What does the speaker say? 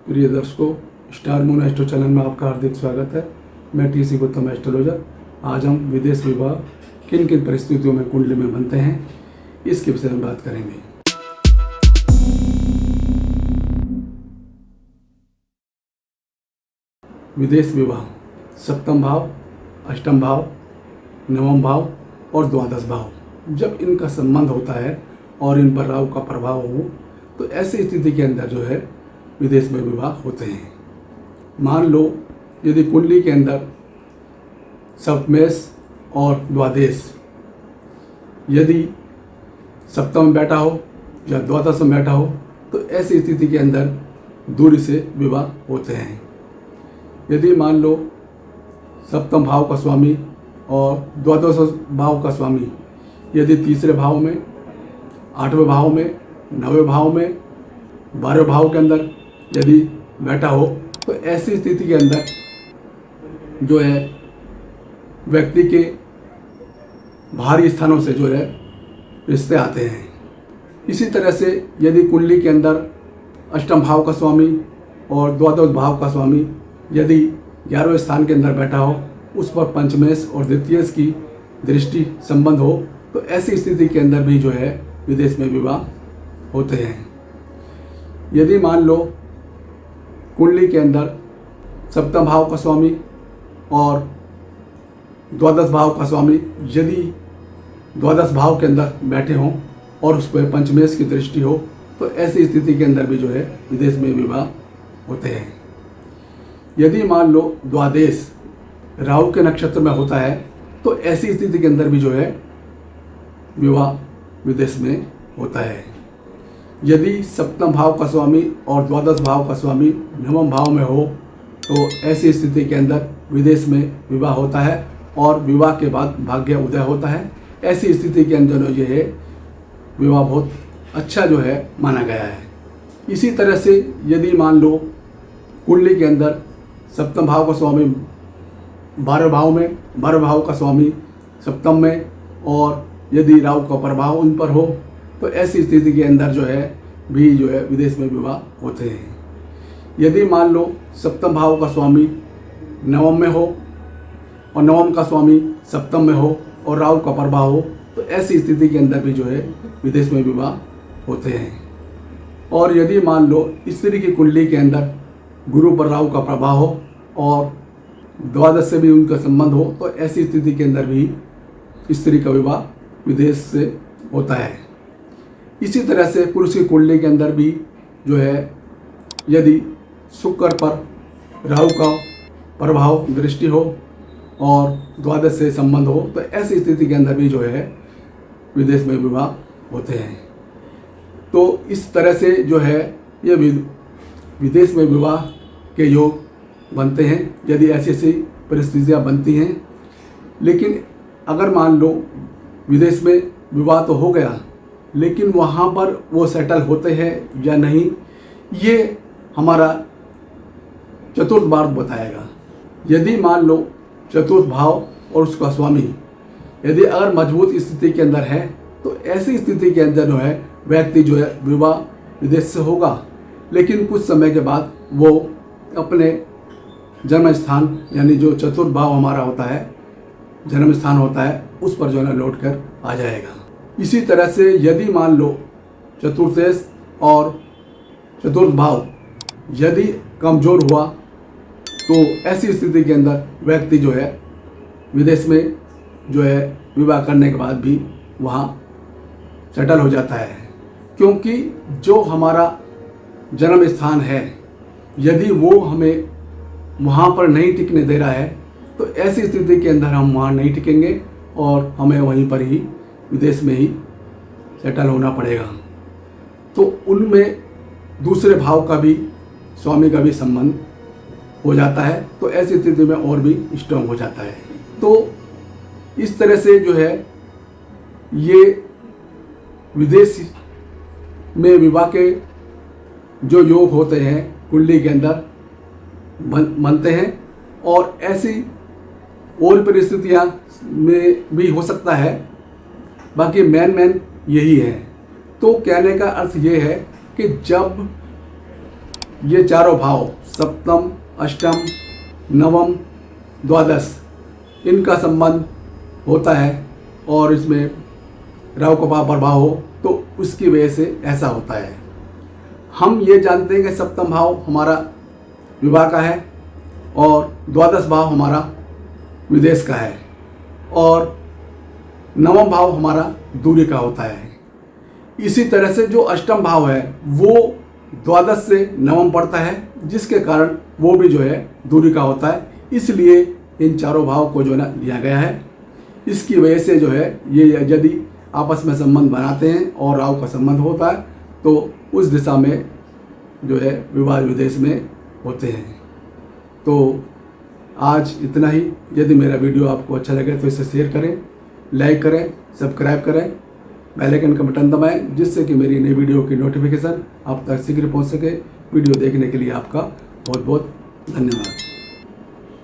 प्रिय दर्शकों, star moon astro channel में आपका हार्दिक स्वागत है। मैं टीसी गौतम एस्ट्रोलॉजर। आज हम विदेश विवाह किन किन परिस्थितियों में कुंडली में बनते हैं, इसके विषय में बात करेंगे। विदेश विवाह सप्तम भाव, अष्टम भाव, नवम भाव और द्वादश भाव, जब इनका संबंध होता है और इन पर राहु का प्रभाव हो तो ऐसी स्थिति के अंदर जो है विदेश में विवाह होते हैं। मान लो यदि कुंडली के अंदर सप्तमेश और द्वादश यदि सप्तम में बैठा हो या द्वादश में बैठा हो तो ऐसी स्थिति के अंदर दूरी से विवाह होते हैं। यदि मान लो सप्तम भाव का स्वामी और द्वादश भाव का स्वामी यदि तीसरे भाव में, आठवें भाव में, नौवें भाव में, 12वें भाव के अंदर यदि बैठा हो तो ऐसी स्थिति के अंदर जो है व्यक्ति के बाहरी स्थानों से जो है रिश्ते आते हैं। इसी तरह से यदि कुंडली के अंदर अष्टम भाव का स्वामी और द्वादश भाव का स्वामी यदि 11वें स्थान के अंदर बैठा हो, उस पर पंचमेश और द्वितीयेश की दृष्टि संबंध हो तो ऐसी स्थिति के अंदर भी जो है विदेश में विवाह होते हैं। यदि मान लो कुंडली के अंदर सप्तम भाव का स्वामी और द्वादश भाव का स्वामी यदि द्वादश भाव के अंदर बैठे हों और उस पर पंचमेश की दृष्टि हो तो ऐसी स्थिति के अंदर भी जो है विदेश में विवाह होते हैं। यदि मान लो द्वादश राहु के नक्षत्र में होता है तो ऐसी स्थिति के अंदर भी जो है विवाह विदेश में होता है। यदि सप्तम भाव का स्वामी और द्वादश भाव का स्वामी नवम भाव में हो तो ऐसी स्थिति के अंदर विदेश में विवाह होता है और विवाह के बाद भाग्य उदय होता है। ऐसी स्थिति के अंदर जो है विवाह बहुत अच्छा जो है माना गया है। इसी तरह से यदि मान लो कुंडली के अंदर सप्तम भाव का स्वामी 12वें भाव में, 12वें भाव का स्वामी सप्तम में और यदि राहु का प्रभाव उन पर हो तो ऐसी स्थिति के अंदर जो है विदेश में विवाह होते हैं। यदि मान लो सप्तम भाव का स्वामी नवम में हो और नवम का स्वामी सप्तम में हो और राहु का प्रभाव हो तो ऐसी स्थिति के अंदर भी जो है विदेश में विवाह होते हैं। और यदि मान लो स्त्री की कुंडली के अंदर गुरु पर राहु का प्रभाव हो और द्वादश से भी उनका संबंध हो तो ऐसी स्थिति के अंदर भी स्त्री का विवाह विदेश से होता है। इसी तरह से पुरुष की कुंडली के अंदर भी जो है यदि शुक्र पर राहु का प्रभाव दृष्टि हो और द्वादश से संबंध हो तो ऐसी स्थिति के अंदर भी जो है विदेश में विवाह होते हैं। तो इस तरह से जो है ये विदेश में विवाह के योग बनते हैं यदि ऐसी ऐसी परिस्थितियाँ बनती हैं। लेकिन अगर मान लो विदेश में विवाह तो हो गया लेकिन वहाँ पर वो सेटल होते हैं या नहीं, ये हमारा चतुर्थ भाव बताएगा। यदि मान लो चतुर्थ भाव और उसका स्वामी यदि अगर मजबूत स्थिति के अंदर है तो ऐसी स्थिति के अंदर जो है व्यक्ति जो है विवाह विदेश से होगा, लेकिन कुछ समय के बाद वो अपने जन्म स्थान यानी जो चतुर्थ भाव हमारा होता है, जन्म स्थान होता है, उस पर जो है लौट कर आ जाएगा। इसी तरह से यदि मान लो चतुर्थेश और चतुर्थ भाव यदि कमज़ोर हुआ तो ऐसी स्थिति के अंदर व्यक्ति जो है विदेश में जो है विवाह करने के बाद भी वहाँ सेटल हो जाता है। क्योंकि जो हमारा जन्म स्थान है यदि वो हमें वहाँ पर नहीं टिकने दे रहा है तो ऐसी स्थिति के अंदर हम वहाँ नहीं टिकेंगे और हमें वहीं पर ही विदेश में ही सेटल होना पड़ेगा। तो उनमें दूसरे भाव का भी स्वामी का भी संबंध हो जाता है तो ऐसी स्थिति में और भी स्ट्रॉन्ग हो जाता है। तो इस तरह से जो है ये विदेश में विवाह के जो योग होते हैं कुंडली के अंदर बनते हैं और ऐसी और परिस्थितियाँ में भी हो सकता है। बाकी मेन यही है। तो कहने का अर्थ ये है कि जब ये चारों भाव सप्तम, अष्टम, नवम, द्वादश, इनका संबंध होता है और इसमें राहु का प्रभाव हो तो उसकी वजह से ऐसा होता है। हम ये जानते हैं कि सप्तम भाव हमारा विवाह का है और द्वादश भाव हमारा विदेश का है और नवम भाव हमारा दूरी का होता है। इसी तरह से जो अष्टम भाव है वो द्वादश से नवम पड़ता है, जिसके कारण वो भी जो है दूरी का होता है। इसलिए इन चारों भाव को जो है ना लिया गया है। इसकी वजह से जो है ये यदि आपस में संबंध बनाते हैं और राहु का संबंध होता है तो उस दिशा में जो है विवाह विदेश में होते हैं। तो आज इतना ही। यदि मेरा वीडियो आपको अच्छा लगे तो इसे शेयर करें, लाइक करें, सब्सक्राइब करें, बेल आइकन का बटन दबाएं, जिससे कि मेरी नई वीडियो की नोटिफिकेशन आप तक शीघ्र पहुंच सके। वीडियो देखने के लिए आपका बहुत बहुत धन्यवाद।